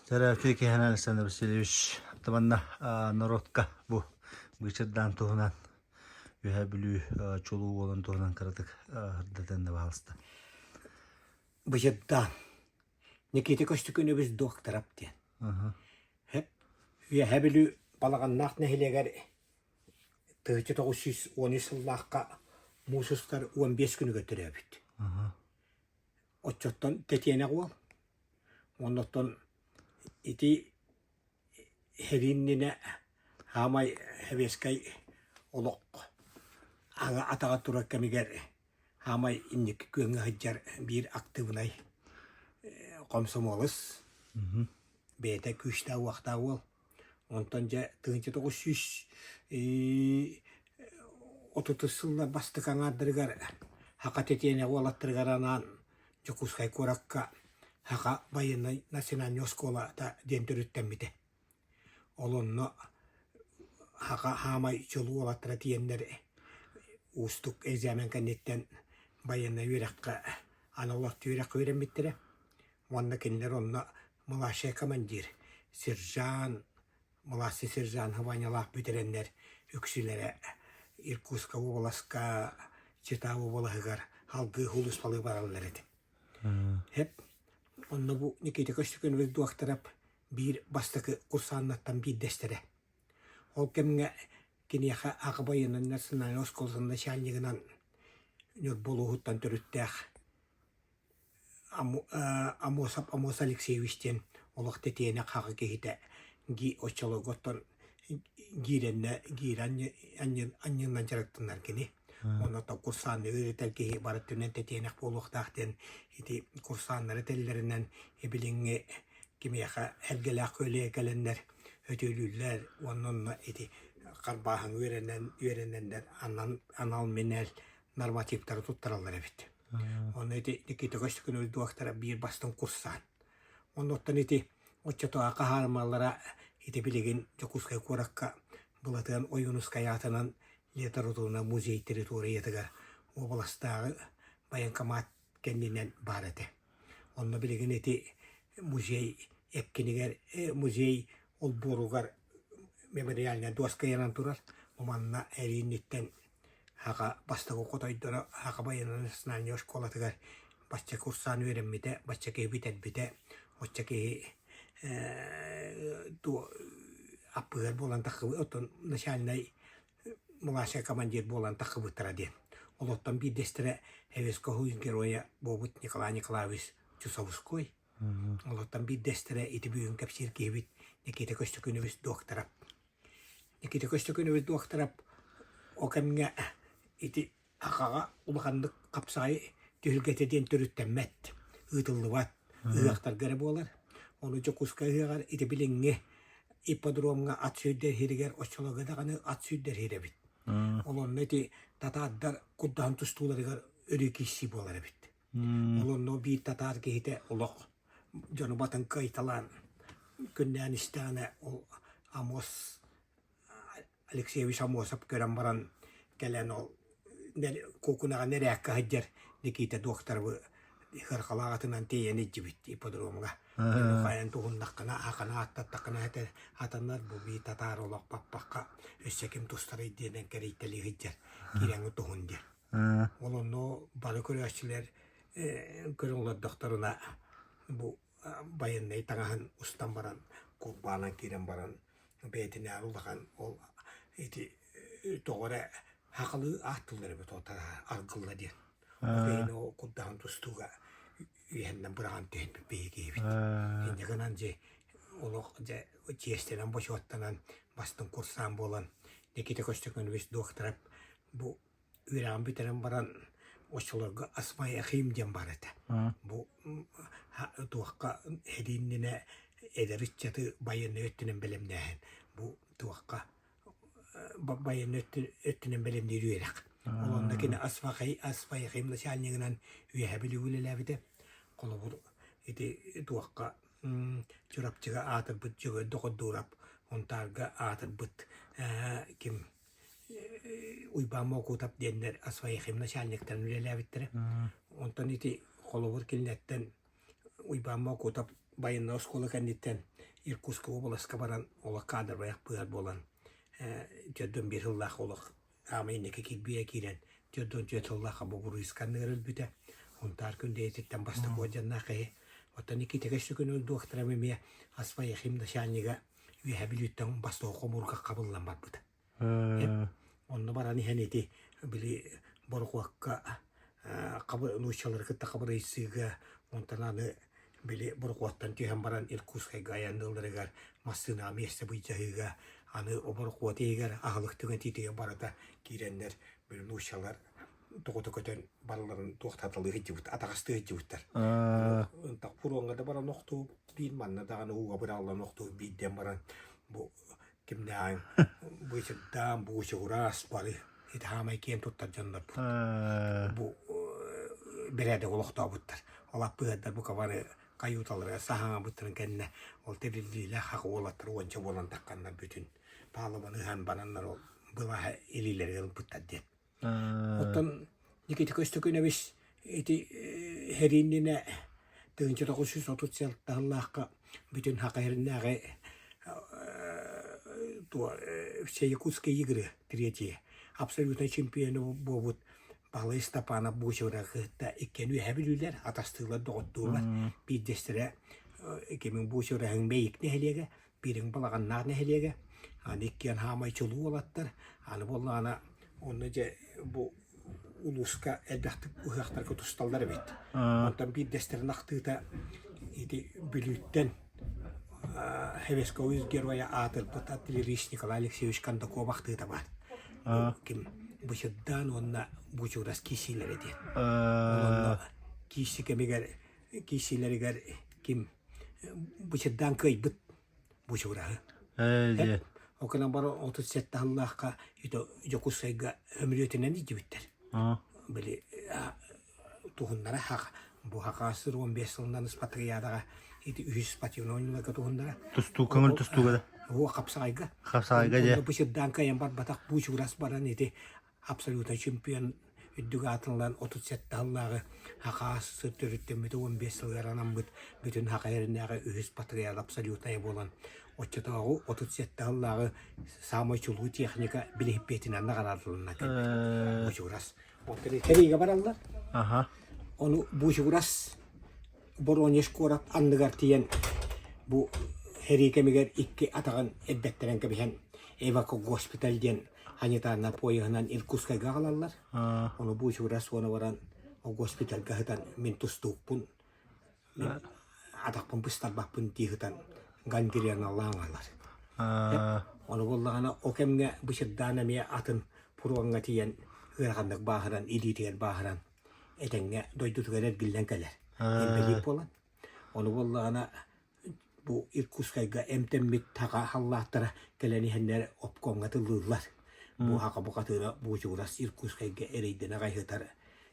Здравствуйте, Геннадий Александр Васильевич. Таманна народка бу бычырдан туһунан үһэ бүлүү чулуу болан туһунан каратык хырдатан да баалыста. Быжыддан. Никита көстүкүнүбүз доктор аптен. Хеп, үе билүү балаганнаах нехилегер тыгычы 913 сыллааққа муусустар 15 күнүгө төрөбүт. Отчоттон тетиене куал. Онноттон ити хериннине хамай хевескай олоқ. Ага атага тураккамигер хамай инник күнгө хаджар бир активнай комсомолыс. Бете күшта уақта ол. Онтон же тыгынчы 930 сыллар бастык аңардыргар хака тетиене куалаттыргар анан жокускай коракка хака военный национальный школа та дентүрүттенмите. Олонно хака хамай чолу олаттыра тиеннер устук экзамен каннеттен военный үйракка аналорты үйракка үйренмиттире. Онна кинлер онна младший командир, сержант, младший сержант хаванялах бүтереннер үксилере Иркутска областка Чита областыгар халгы хулус палы бараллар эти. Хеп, онна бу Никита көстүкүнүбүз дуактарап бир бастыкы курсаннаттан бир дестере. Ол кемге кинеха акыбайынын национальный школасында шальнигынан нёт болугуттан төрүттэх Амос Алексеевичтен олық тетейіне қағы кейті ги очалығыттан аннынан жараттынлар кені. Онната курсанны өретел кейі барыттынан тетейіне болуқтақтен курсаннары теллерінен ебіліңе кемеяқа әлгелақ өлі әкәлінлер, өтелілер, онынна қарбағын өренендер анал менел нормативтары тұттаралар әбет. Он Никита көстүкүнүбүз дуактара бир бастын курсан. Онноттон отчотуга кахармаллара билеген жокускай коракка булатыган оюнускай атынан литературна музей территориятыга областагы военкомат кендинен бар эте. Онно билеген музей эккинигер музей ол боругар мемориальная доска янан турар. Оманна эринниттен хака бастагы котойдора хака баянын национальный школатыгар бачча курсан үйренмите, бачча кейбитет бите, отча кей аппыгар болан такыбы, оттон начальный младший командир болан такыбы тараден. Олоттон бир дестере Эвеско хуин героя Бобут Николай Николаевич Чусовской. Олоттон бир дестере бүйін капсир кейбит Никита көстүкүнүбүз докторап. Никита көстүкүнүбүз докторап окемге ақаға ұлғандық қапсайы түхілгетеден түріттенмәт, ұйтылыват, ұяқтар кәрі болар. Оны жокуска ұяғар біліңге ипподромға ат сүйдер хиригер, очылығыдағаны ат сүйдер хиребіт. Олонны татардар құддан тұстуларығар өрі кеші болар бит. Олонны бейт татар кейті ұлық, жоны батын қайталан, күннен істіғаны Амос Алексеевич Амосов көрін баран кәлен ол кокунаға нерәкка хаджар Никита докторы хырқалағатынан тейен еджібіт ипподромға. Қайын туғындаққына, ақына аттаттаққына атанар бұл бей татар олақ паппаққа өссекім тұстары еддерден кәрейтелі хаджар кереңі туғындар. Олонно бары көрәшілер көріңлер докторына бұл байыннай таңағын ұстан баран, көкбағынан керен баран, бәйтіне арулаған ол тоғыры хақылы ақтылары бөт отара арғылла ден. Оғайын о құддағын тұстуға үйенден бұраған түйін бейге бейт. Ендігінен олық жестенен бош оттанан бастың курсан болан Никита көстүкүнүбүз докторап бұ үйраған бітерін баран ошыларға Асмай Ахимден бар еті. Бұ туаққа хединіне эдерітчаты байыны өттінен білімдәйін. Бұ туаққа байын өттінен білімдер үйерек. Олонда кені Асмай Ахимді шалнегінен үйе білі өлеләбіді. Қолы бұр туаққа жұрапчыға атыр бұд жүгі доқыдурап, онтарға атыр бұд кім уйбама окутап деннер Асмай Ахимді шалнектен өлеләбіттірі. Онтан қолы бұр келінеттен уйбама окутап байынна осколы кәнеттен Irkutsk oblaska baran ola kadar bayak pıhar bolan jöddön bir hıllak olak ama inneki kirbiye kiren jöddön jöt hıllaka bu buru iskanırıl büte ontar künde etitten basta kocanna kaya otan iki tekeştü gün öldü oktara memeye asma yakim da şaniga üyebilütten basta okumurga kabullan bat büte onu baran iheneti bili boruk vakka kabı nuşaları kıtta kabı reisiga ontananı bili borkuattan tühen baran Irkutsk'a gayandıldırıgar masına meste bıcahıga anı o borkuatigar ahlıktığın titiye barada girenler bir nuşalar tokotokoten balaların tohtatılığı hıcıvıt atağıstığı hıcıvıttar tak puruanga da baran noktu bin manna da anı uğa bırağla noktu bidden baran bu kimden bu işittan bu işi uğras bari it hamay kiem tuttar canlar bu berede olukta buttar ola pıhadar bu kavarı kayutaları sahana bıttırın kendine ol tebilliyle hak olatır onca bolan takkanlar bütün pahalımanı hem bananlar ol bılaha elileri yıl bıttar den otan nikiti köstüküne biz iti herinine 1930 yıllarda bütün hak herinine tuo se Irkutsk игры третьи абсолютно чемпионы болуп балыста пана бушуракта экен үһәбилүләр атастыйлар доготтуулар биддестере экемин бушураһын бейик нехелеге бирин балаганнар нехелеге аны иккен хамай чулуу олаттар аны боллана оны же бу улуска элбәхтик уһактар көтусталдар бит онтан биддестерин актыта ити бүлүттен Хевесковый героя атыр Пататлерич Николай Алексеевич Кондаков актыта бар ким бушудан онна бучурас кисилер эди онна кисикемигер кисилеригер ким бушудан кыйбыт бучурагы окынан бара 37 Аллахка ито Жокусайга өмүрөтүнөн ижибиттер били тухуннара хак бу хакасыр 15 жылдан спатриядага ити үһүс патиононлага тухуннара тусту көңүл тустуга о капсайга же бушудан кайын бар батак бучурас баран ити абсолютно чемпион үддүгатылдан 37 Аллахы хакасы төрүттөмүт 15 жылгаранан бут бүтүн хакайрынагы үһүс патрият абсолютно болан отчетагы 37 Аллахы самый чулуу техника билиппетинен нагаратылына бучурас онтери териге баралдар onu buşuras Boronez korat andıgar tiyen bu herikemiger iki atagan edbetteren kebihen Evako Hospital diyen hanyatana poyahnan Irkutsk'a gağalarlar onu buşuras onu varan o hospital gahıtan min tustupun atakpun pıstar bakpun tihitan gandiriyan Allah'alar onu bollağına o kemge bışıddana miye atın purvanga tiyen hırkandık bağıran ilitiyen bağıran etenge doydutugeler billenkeler. Embelik olan. Onu bollağına bu Irkutsk'a emtemmit taka hallahtara geleni henler opkongatılırlar. Bu haka bu katıra bu juras Irkutsk'a ereydine gayhıtar.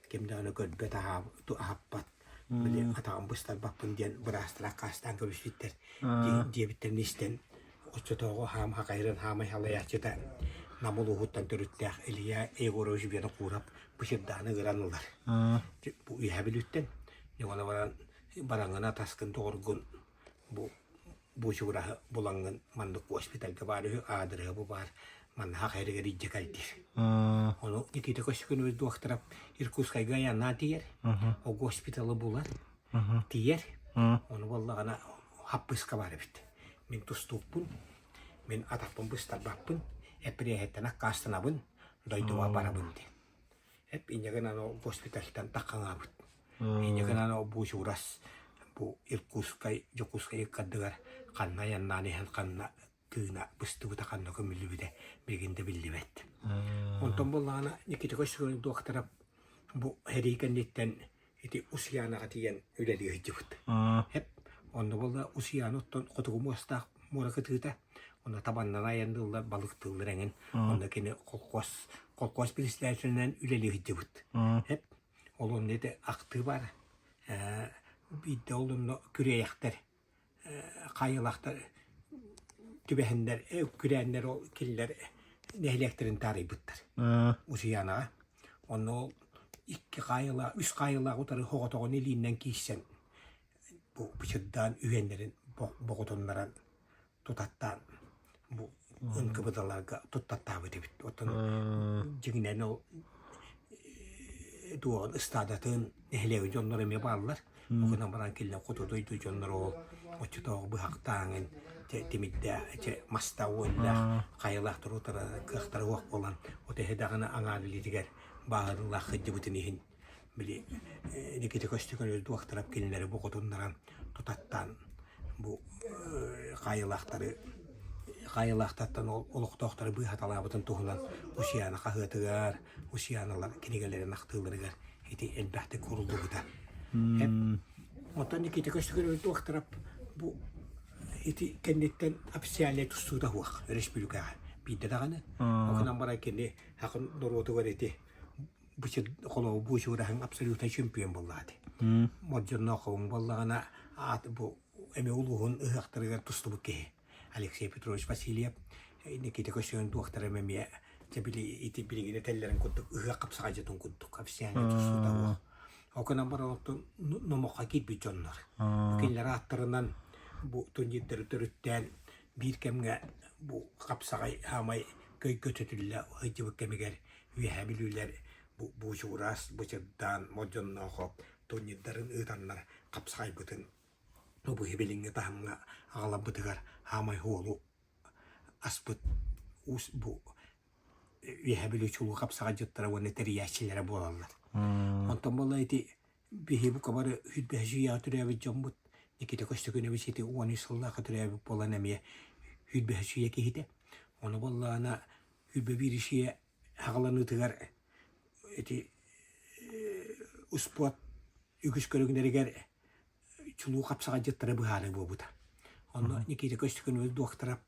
Kemde onu gödbet ahappat. Böyle atağın bıstar bakın diyen bırastıra kastan görüşlükler. Diye bitten isten. Oçotoğu ham hakayırın hamay halayahçıda. Namuluhuttan törüttəq eliyə egoroji bir qurap bışırdanı qıranırlar. Bu ühəbilütten ona varan barangana taskın doğurgun bu şurahı bulangın mandık hospitalga barı adırı bu bar man hakayırı ridce kaldir. Onu ikide koşukun öz doktora Irkutsk'a gayanna diyer. O hospitalı bular diyer. Onu vallağına happıska var bit. Min tustupun min atakpun bıstar bakpun eprihettana kastanabun doidua barabunti. Hep injakan ano hospitaltan takangabut. Injakan ano busuras bu Irkutsk'a Jokutsk'a kadar kanna yannanehan kanna kına bıstuta kanna kumilibide bilginde billivet. Ondan bollana nikiti koşuun doktora bu heriken nitten iti usiana katiyen yleli hijjut. Hep ondan bolla usianotton kotukumusta muorakatita. Ona tabandan ayandığında balık tığlırengen. Onda kene kokos birislerden üleli hıcıvıt. Hep olun dedi aktığı var. Bir de olun küreyekler. Kayılaklar. Tübehenler, kürenler, killer nehleklerin taribıttır. Usiyana. Onu iki kayıla, üç kayıla otarı hoğotoğun elinden kiysen bu bıçıddan üyenlerin boğutunların тутаттан бу ынкыбыталарга туттаттабы дебит. Отон жигинен ол дуон стадатын эхлеги жоннор эме баалар. Окунан баран келген кутудойду жоннор ол очутоого быхактааңын темидде маста ойла кайылах турутара кыхтары уак болан отехедагына аңаалилитигер баарылах хыджыбытынихин били никите көстүкөн өз дуактарап келинлери бу кутундаран тутаттан бу кайылахтаттан олуктоохтары быхаталаабытын туһунан усияна кахыатыгар усияналар кинигелерин актыылырыгар ити элбахты курулдубута отон никите көстүкөн өз дуактарап бу ити кеннеттен официальный тустуда хуак республикага бидде даганы окунан бара кенне хакын доротугар ити бучу коло бучурахан абсолютно чемпион боллаати моджоннокун боллагана ат бу эме улугун ыхактарыгар тустубуке Алексей Петрович Васильев никите көсөн дуактар эмеме жабили ити билигине теллерин куттук ыхак капсага жетун куттук официальный тустуда хуак окунан бара оттон номокка китби жоннор киллер аттарынан bu tunjitleri törütten bir kemge bu kapsagay hamay köy kötütülle hıcıbık kemiger üyebilüler bu şuras bu çırdan mojon nokop tunjitlerin ıtanlar kapsagay bütün bu hebelinge tahamga ağlam bıtıgar hamay holu asbıt us bu üyebilü çulu kapsagay jıttara ve neteri yaşçilere bolarlar ondan bolaydı bihi bu kabarı hüdbehşi yatırıya jambut Никита көстүгүнө бисити уаны сыллака түрөбү болан эме хүлбе хашия кихите. Оны боллана хүлбе биришие хагаланытыгар эти успот үгүс көрүгнеригер чулуу капсага жыттыры быхары болбута. Оны Никита көстүгүнө доктарап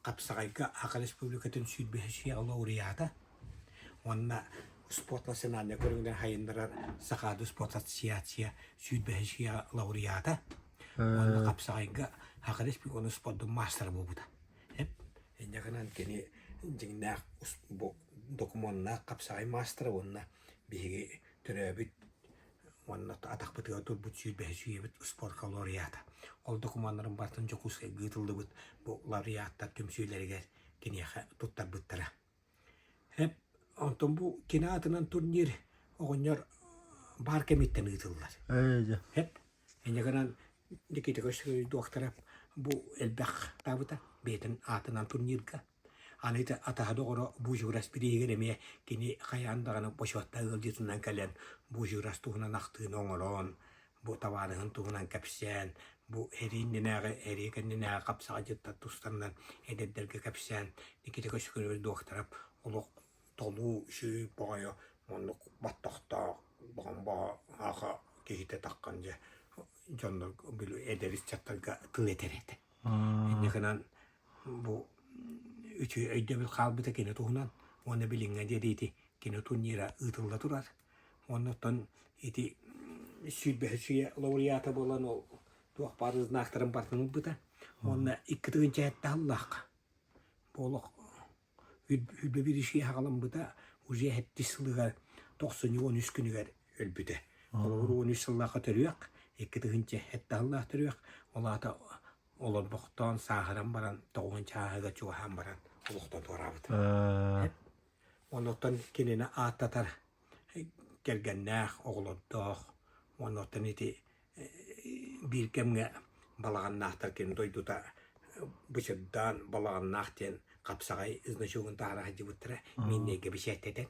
капсагайга Акал Республикатын хүлбе хашия лауреата. Онна спорт национальный көрүгнер хайындарар Сахаду спорт ассоциация хүлбе хашия лауреата. Оны капсагайга Акал Республиканы спорттун мастер болбута. Энжаканан кени жиңнак бу документна капсагай мастер онна биги төрөбүт онна атакпытыга турбут сүйлбөсүйбүт спорт лауреата. Ол документтарын бартын жокуска гытылдыбыт бу лауреаттар төмсүйлерге кенияха туттарбыттара. Онтон бу кинаатынан турнир огоньор бар кемиттен гытылдылар. Энжаканан Никита көстүгүнө доктарап бу элбах табыта бетин атынан турнирга аныта атахдогоро бу журас биригереме кини каяндаганы бошоттагыл житунан келен бу журас тугунан актыын оңорон бу табарыгын тугунан капсен бу эриннеге эрикеннеге капсага жытта тустандан эдердерге капсен Никита көстүгүнө доктарап олук толуу шүй бою мону баттакта бамба аха кихите такканже Jonlar bilu ederiz çatlarga tıl eterete. Nekenen bu üçü öyle bir kalbite kene tuğunan ona bilinge dediydi kene turnira ıtılda durar. Ondan iti südbehşiye laureata bolan o tuğ parız naktarın partının bıta. Ona iki tığınca ette Allah'a. Boluk hüdbe bir işi hakalan bıta uze etti sılıgar 90-13 günüger ölbüde. Olur 13 sılığa törüyak. Ekitihинче хетте Аллах түрүк олата олор боктон сахаран баран тоғын чаага чуган баран олуктан турабыт. Онотон кинене аттатар келгеннах оглоддох онотон ити бир кемге балаганнахтар кен дойдута бычыдан балаганнахтен капсагай изначогун тарахы жибыттыра миннеге бишеттетен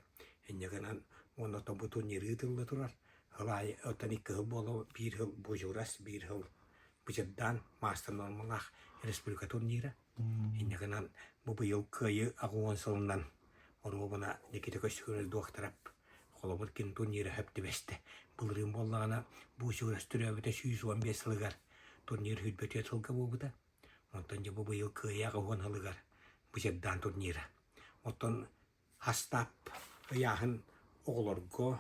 эннегенан онотон бутун нерытылды турар. Halay otanik kıl bolu bir hıl bujuras bir hıl bıcıdan master normalak Respublika turnira. İnnekenan bu yıl kıyı ağuan salından onu bana Nikita Köstügünü doktorap kolabır kin turnira hepti beste. Bulurun bollağına bujuras türevete 115 yılgar turnir hüdbeti atılga bobuda. Ondan bu yıl kıyı ağuan hılıgar bıcıdan turnira. Ondan hastap yahın oğlorgo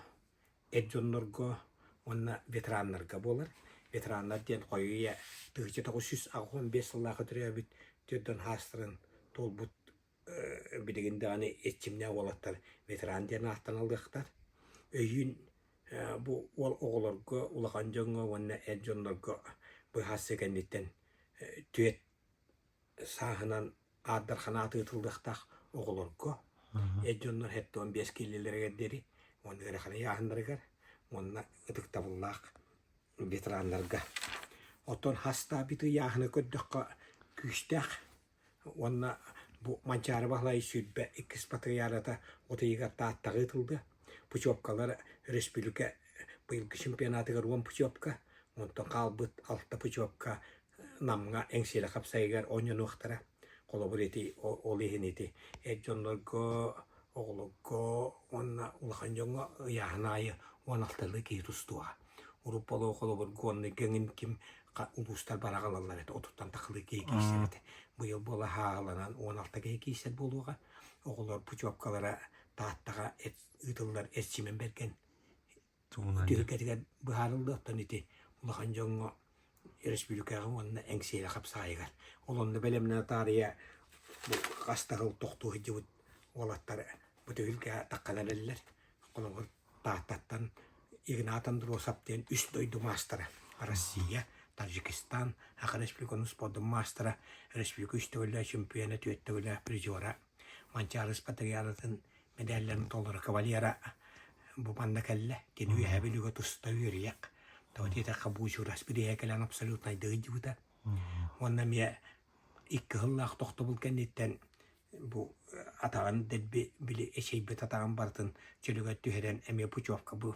Edjonlarga ona veteranlarga bolar. Veteranlar diyen koyuya tığcı 915 yıllığa türübüt tüdden hastırın tolbut biliginde hani etçimne olatlar veteran diyen ahtan aldıqtar. Öyün bu oğlarga ulağan jonga ona edjonlarga bu hasse kenditten tüet саһынан аардарханааты тылдахтах оголорго эджоннор хеттон бес киллилергедери оннер хана яахандаргар онна ытыктабыллаах ветерандарга отон хаста бит яахны көддөкка күстэх онна бу манчары бахлай сүдбе иккис патриарата отыйга тааттагы тылды пучопкалар республика быйылгы чемпионатыгар уон пучопка онтон калбыт алта пучопка намга эңсиэле капсайгар оньонуохтара колобурети олихинити эджоннорго огологго онна улаханжонго яханайы оналталы киитустуа урупполоо колобургу онны кеңин ким улустар барагалалар эт отуттан такылы кийкисерет быйыл бола хаагаланан оналта кийкисер болууга оголор пучопкалара тааттага ытыллар эсчимен берген түйүкетиге быхарылды оттон ити улаханжонго республикага онна эңсиэле капсайгар олонны белемне тария кастагыл тохтуу жыбыт олаттар бүтүгүлгө таккалалерлер колобур тааттаттан игнатан дросаптен үс дойду мастера Россия Таджикистан аха республиканын спорттун мастера республика үстөгүлө чемпионы түөттөгүлө призера манчарыс патриаратын медальлерин толтура кавалера бу банда келле кенүү хабилүгө туста үйрүяк тавтита кабучу распирия келен абсолютно дыгыжбыта онна мия икки хыллаах тохтобул кенниттен бу атаган дебби били эшейбет атаган бартын чөлүгө түһерен эме пучовка бу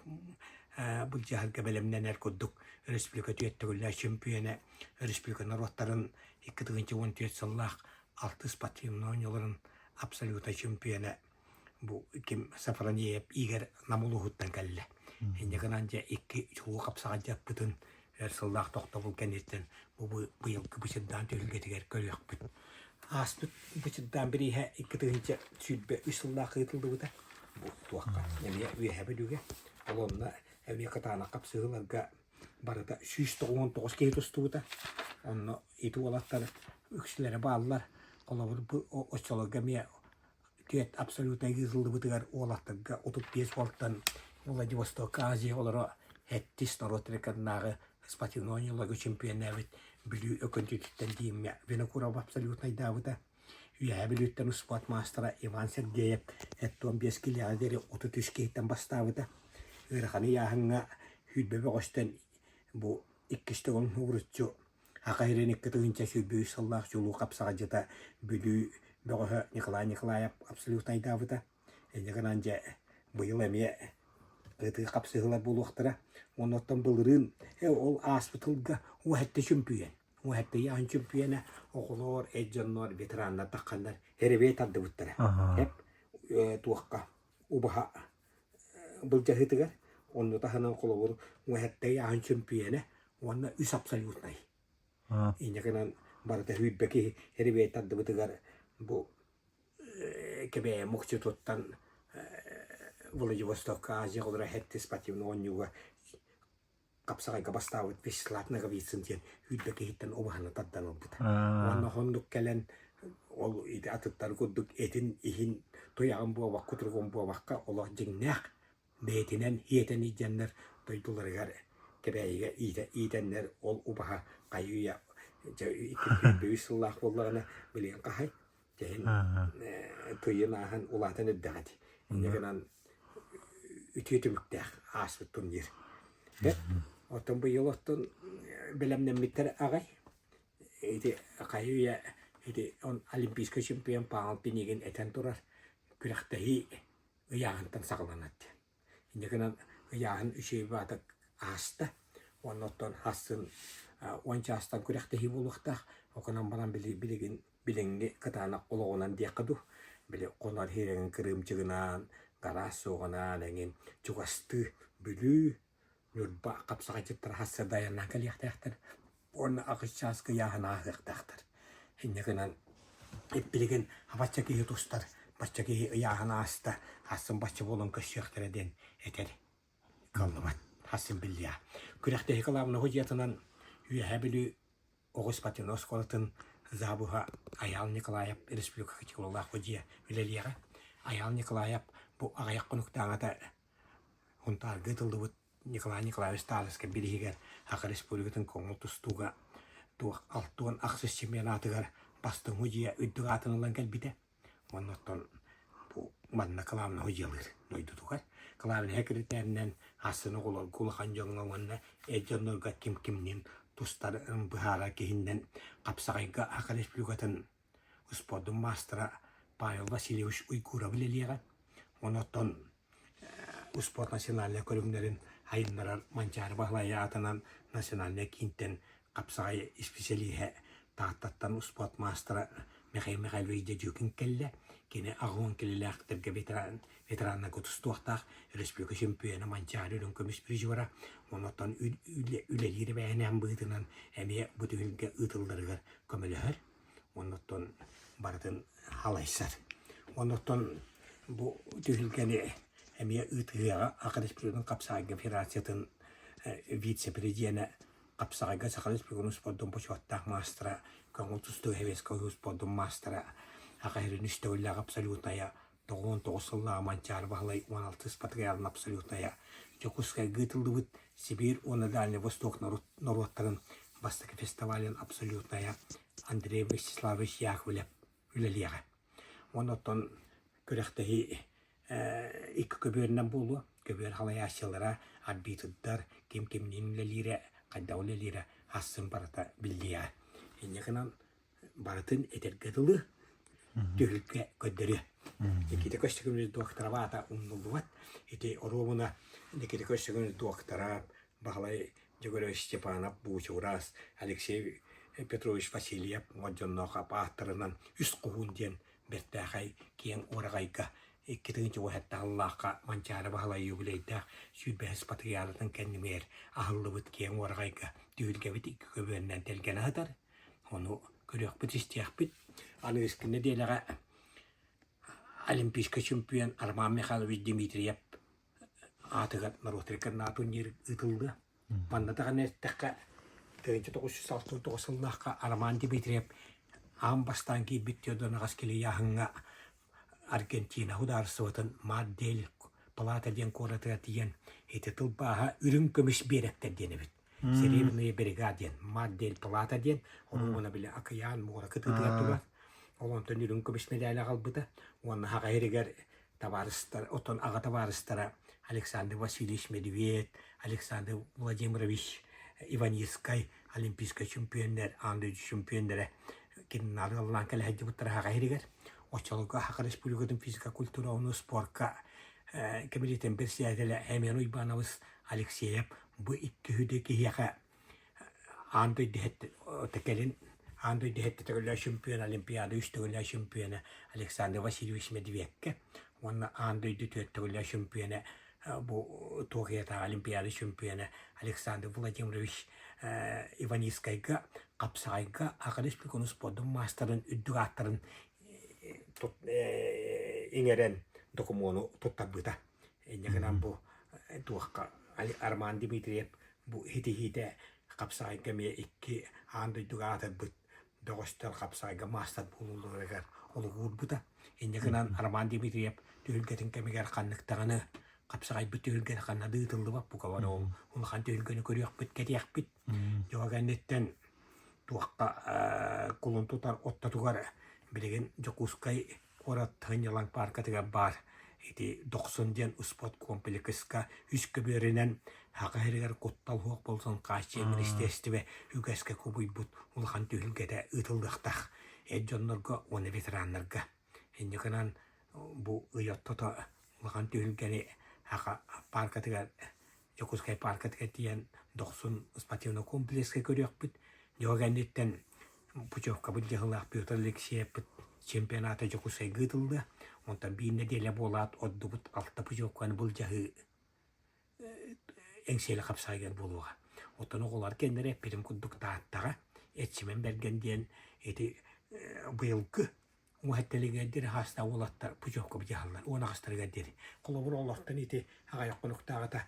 жаһалга белемнен эркудук республика түөттөгүлө чемпионы республика народтарын 2014 сыллаах алтыс патримнониолорун абсолютно чемпионы бу ким Сафраниев Игорь Намулухуттан келле эндегенанже икки чуу капсага жаппытын сыллаах тохтобул кенниттен бу быйылкы бычыдан төлгетигер көлөкпүт аспыт бычыдан бириhe 2-нче сүлбе үсыллаах ытылдыбыта бу туакка эме үһәбелүгө олонна эме катана капсыгыларга барыта 199 кейтустубута онно иту олаттар үксүлери бааллар колобур бу очологга ме кет абсолютно гызылдыбытыгар олаттарга 35 волттан Владивосток Азия олоро хеттис народреканнагы спортивнониологу чемпионабит билүү өкөнтүттен дийме винокуров абсолютно давыта үһәбелүттен спорт мастера Иван Сергеев эттон 5 килядери 33 кейтен бастабыта ырханы яханга хүлбебе гостен бу иккистегон урутчу акайрен 2-нче сүбү саллах жолу капсага жата билүү бөгө Николай Николаев абсолютно давыта эндегенанже быйыл эме ыты капсыгылар болуктара оноттон былырын ол аспытылга уһетте чемпион уһетте яан чемпионы оголор эджоннор ветерандар таккандар эребе таддыбыттара хеп туакка убаха былжахытыгар онно таханан колобур уһетте яан чемпионы онна үс абсолютный инегенан барда хүлбеки эребе таддыбытыгар бу кебе мукчутуттан Владивосток Азия олора хетти спортивнониуга капсагайга бастабыт бесплатныга вицинтен хүлбеки хиттен обахана тадданылбыта онно хондук келен ол иде атыттар кудук этин ихин тояган буабак кутургон буабакка олор жиңнак бетинен хиетен иженнер тойдуларыгар кебейге иденнер ол убаха кайуя бүйсыллах болларына билен кахай тен тойынахан улатын эддагати негенан үтүтүмүктэх аспыт турнир отон быйылоттон белемнен миттер агай эти кайуя эти он олимпийский чемпион паал пинеген этен турар күрәхтәһи ыягантан сагланат негенан ыягын үчөйбатык аста оннотон хасын ончастан күрәхтәһи булуктах оконан баран билеген биленге катана кологонан диякаду биле конар хереген кырымчыгынан гарас соғанан әңген чугасты бүлүү нүрба капсага жыттар хасса даяннан калияқтаяқтар оны ақышчаскы яғына ағықтақтар хеннегенан билеген абачаки тустар бачаки яғына аста хасын бачы болон көшіяқтар әден этер қаллыбат хасын билия күрәхтәһи калабына хожиятынан үйәһә билүү оғыз патинос колатын Забуха Аял Николаев республика Хачкулалах Водия Вилелияга Аял Николаев бу агаяк конуктаңата онтар гытылдыбыт Николай Николаевич Сталинский билигер ака республикатын коңул тустуга туак алтуан аксыз чемпионатыгар Bastın hocaya üddü atınılan gelbide. Ondan bu manna kalamına hocalar. Noydu tukar. Kalamın hekreterinden hasını kolol kulakan jongamanna ejonnorga kim tustar bihara kehinden kapsakayga akares plugatan uspodun mastra Pavel Vasilyevich Uykura bileliğe. Ondan Usport nasyonalne kolumların hayınlarar mançarı bahlaya atanan nasyonalne kinten kapsakay ispeselihe taattattan usport mastra Mikhail Vejdejukin kelle kene ağun kelle aktarga veteranna kotustuaqtaaq Respublika şampiyonu mançarı ülün kömüs birjivara ondan üleliri beğenen bıtınan emiye bu tühülge ıtıllarıgar kömülühür ondan baratın halaysar ondan bu tühülgeni emiye ıtıhıya Akaresplukun kapsayga federasiyatın vice-presidenti kapsayga Akaresplukun uspodun poşuattaq mastra Kongutustu heveska uspodun mastra Akahirin üstövüllä absolutnaya Doğun toğusılla mançar bahlay 16 спаткаялын абсолютная Жокускай гытылдыбыт Сибирь оны Дальний Восток народтарын бастакы фестивален абсолютная Андрей Вячеславович Яковлев үлелеға. Онотон көректеги iki köböründen bulu köbör halay aşçılara arbitrdar kim-kimnin үлелере кайда үлелере hassın barata bildiya. Ennekinan baratın etergedili tühülge gödderi. Nikita köştükümüz doktora vata umnulduvat. Iti orumuna nikita köştükümüz doktora bahlay Jegorevich Stepanov Buçuras, Alexey Petrovich Vasilyev Mojonnoqa pahtırından üst kuhun diyen bertağay kiyen oragayga ikkitinci vahatta Allahqa mançara bahlay yubileyda sübehis patriyalatın kendimer ahıllıbıt kiyen oragayga tühülgevit iki köbönden telgen atar. Onu körüyakbit istiyakbit. Anıskinde delaga Олимпийский чемпион Арман Михайлович Дмитриев атыгат наротрикен турнир ытылды. Манда таган эттекка 1969 жылдагы Арман Дмитриев амбастан ки биттёдон аскели яхынга Аргентина хударсыбытын модель палата ден кората тиен эти тылбаха үрүн көмүш беректер денебит. Серебряные бригаден модель палата ден оны биле акыян мора кытыдыгат Олонтон үрін көміс медалі қалбыды. Оны хағайрегер таварыстар, отон аға таварыстара Александр Васильевич Медведь, Александр Владимирович Иванискай, олимпийский чемпионер, андыйчы чемпиондары кенін арғалынан кәлі әді бұттары хағайрегер. Очалыға Хақы Республикатын физика культура оны спортқа кәмелетен бір сәйділі әмен ұйбанавыз Алексеев бұ ikki хүді кейеға андый дәхет тәкелін Андой дехетте төгілі чемпион, Олимпиада үш төгілі чемпионы Александр Васильевич Медведке. Онна андой дүтөт төгілі чемпионы, бұл Токиода Олимпиада чемпионы Александр Владимирович Иванискайга, Қапсайга, Ақы Республиканы спорттың мастерын, үддік аттарын еңерен документу тұттабыда. Енегінен бұл туаққа Арман Дмитриев бұл хити-хити Қапсайга ме ikki андой дүгі атыр бұд. Doğuşlar kapsayga mastat bulunduğular olu gurbuda. Ennekinan Armand Dmitriyev tühülgetin kemiger kanlıktağını kapsay bu tühülgen kanna dığıtıldı bak bu kavan ol. Onu kan tühülgeni körüyak bit kediyak bit. Joganetten tuakka kulun tutar otta tugar bilegen Jokuskay orat hanyalan parkatiga bar. Iti 90 diyen uspot komplekska üst köbörinen Haqahirigar kuttal huaq bolson qaasçemin istesti ve hügeske kubuybut ulhan tühülgede ıtıldықтaq. Edjonnorga onu veteranlarga. Ennekanan bu ıyattota ulhan tühülgeni haqa parkatiga Jokuskay parkatiga diyen 90 spatiyona komplekska körüyakbit. Joganetten Puchovka bilgahılaq Pyotr Alexeyev чемпионата Jokuskay gıtıldı. Ondan bir nedele bolat oddubut altta Puchovka'nı bulcahı engseli kapsaygan buluğa. Otan oğular kendine birim kudduk dağıttağa etçimen bergen diyen eti bıyılgı muhetteligediri hasta oğlattar Puchovka bicahallar. Ona hastarıgediri. Kolabur oğlattan eti ağayak konuk dağıta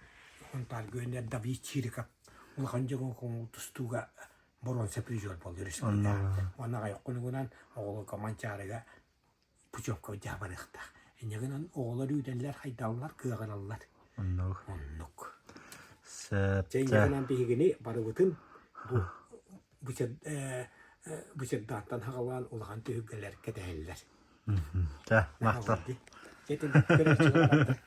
ontal gönder da bir çirikap. Ulğancağın konu tustuğa boron seprizol bolur. Ona ağayak konuğunan oğlu kamançarıga Puchovka bicahabarıqtaq. Enneğinan oğular üydenler haydallar kığağırallar. Onnuk. Sen yakınan tehigini barıvıtın bu Bıçırdaattan hağalan ulağan tühüggeler keteheller. Tah, mahtal. Yetin görevçi olarak